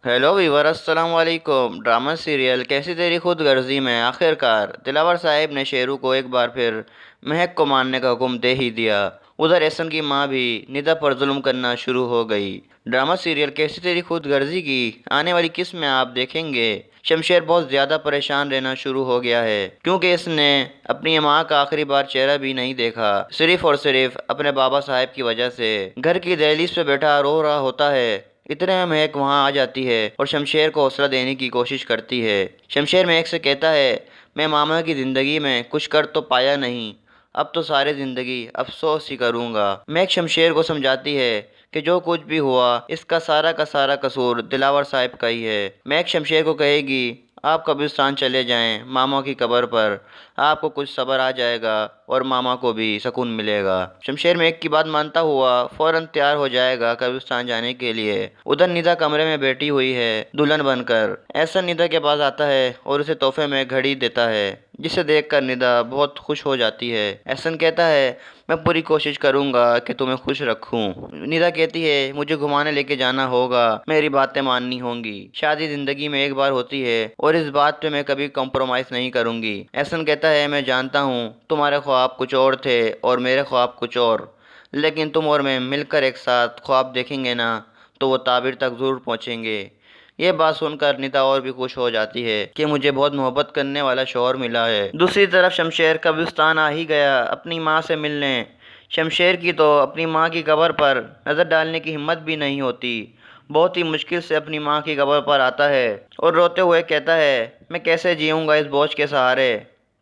Hello Weaver, अस्सलाम वालेकुम। Drama serial कैसी तेरी खुदगर्जी में आखिरकार दिलावर साहिब ने शेरू को एक बार फिर महक को मारने का हुक्म दे ही दिया। उधर एहसन की माँ भी निदा पर जुल्म करना शुरू हो गई। ड्रामा सीरियल कैसी तेरी खुदगर्जी की आने वाली किस्त में आप देखेंगे शमशेर बहुत ज़्यादा परेशान रहना शुरू हो गया है, क्योंकि इसने अपनी माँ का आखिरी बार चेहरा भी नहीं देखा, सिर्फ और सिर्फ अपने बाबा साहब की वजह से। घर की दहलीज पे बैठा रो रहा होता है, इतने में महक वहाँ आ जाती है और शमशेर को हौसला देने की कोशिश करती है। शमशेर महक से कहता है, मैं मामा की ज़िंदगी में कुछ कर तो पाया नहीं, अब तो सारी ज़िंदगी अफसोस ही करूँगा। महक शमशेर को समझाती है कि जो कुछ भी हुआ इसका सारा का सारा कसूर दिलावर साहब का ही है। महक शमशेर को कहेगी, आप कब्रिस्तान चले जाएं मामा की कब्र पर, आपको कुछ सब्र आ जाएगा और मामा को भी सुकून मिलेगा। शमशेर महक की बात मानता हुआ फौरन तैयार हो जाएगा कब्रिस्तान जाने के लिए। उधर निदा कमरे में बैठी हुई है दुल्हन बनकर। एहसन निदा के पास आता है और उसे तोहफे में घड़ी देता है, जिसे देखकर निदा बहुत खुश हो जाती है। एहसन कहता है, मैं पूरी कोशिश करूंगा कि तुम्हें खुश रखूं। निदा कहती है, मुझे घुमाने लेके जाना होगा, मेरी बातें माननी होंगी। शादी जिंदगी में एक बार होती है और इस बात पे मैं कभी कॉम्प्रोमाइज नहीं करूंगी। एहसन कहता है, मैं जानता हूँ तुम्हारे ख्वाब कुछ और थे और मेरे ख्वाब कुछ और, लेकिन तुम और मैं मिलकर एक साथ ख्वाब देखेंगे ना, तो वो ताबीर तक ज़रूर पहुँचेंगे। ये बात सुनकर निदा और भी खुश हो जाती है कि मुझे बहुत मोहब्बत करने वाला शौहर मिला है। दूसरी तरफ शमशेर कब्रिस्तान आ ही गया अपनी माँ से मिलने। शमशेर की तो अपनी माँ की कब्र पर नज़र डालने की हिम्मत भी नहीं होती। बहुत ही मुश्किल से अपनी माँ की कब्र पर आता है और रोते हुए कहता है, मैं कैसे जीऊँगा इस बोझ के सहारे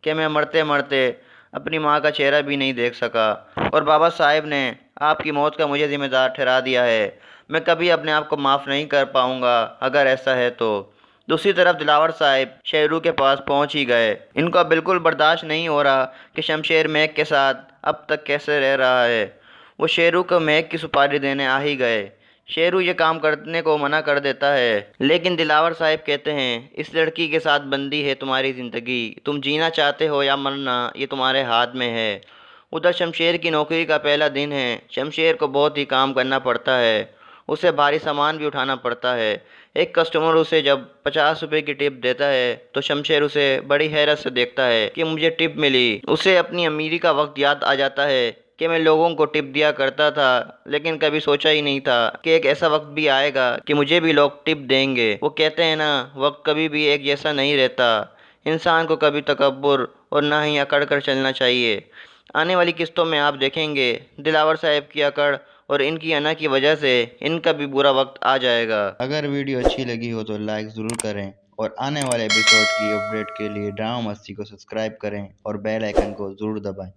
कि मैं मरते मरते अपनी माँ का चेहरा भी नहीं देख सका, और बाबा साहब ने आपकी मौत का मुझे ज़िम्मेदार ठहरा दिया है। मैं कभी अपने आप को माफ़ नहीं कर पाऊँगा अगर ऐसा है तो। दूसरी तरफ दिलावर साहब शेरू के पास पहुंच ही गए। इनको अब बिल्कुल बर्दाश्त नहीं हो रहा कि शमशेर महक के साथ अब तक कैसे रह रहा है। वो शेरू को महक की सुपारी देने आ ही गए। शेरू ये काम करने को मना कर देता है, लेकिन दिलावर साहब कहते हैं, इस लड़की के साथ बंदी है तुम्हारी ज़िंदगी, तुम जीना चाहते हो या मरना ये तुम्हारे हाथ में है। उधर शमशेर की नौकरी का पहला दिन है। शमशेर को बहुत ही काम करना पड़ता है, उसे भारी सामान भी उठाना पड़ता है। एक कस्टमर उसे जब 50 रुपए की टिप देता है तो शमशेर उसे बड़ी हैरत से देखता है कि मुझे टिप मिली। उसे अपनी अमीरी का वक्त याद आ जाता है कि मैं लोगों को टिप दिया करता था, लेकिन कभी सोचा ही नहीं था कि एक ऐसा वक्त भी आएगा कि मुझे भी लोग टिप देंगे। वो कहते हैं ना, वक्त कभी भी एक जैसा नहीं रहता। इंसान को कभी तकब्बुर और ना ही अकड़ कर चलना चाहिए। आने वाली किस्तों में आप देखेंगे दिलावर साहब की अकड़ और इनकी अना की वजह से इनका भी बुरा वक्त आ जाएगा। अगर वीडियो अच्छी लगी हो तो लाइक ज़रूर करें और आने वाले एपिसोड की अपडेट के लिए ड्रामा मस्ती को सब्सक्राइब करें और बेल आइकन को ज़रूर दबाएं।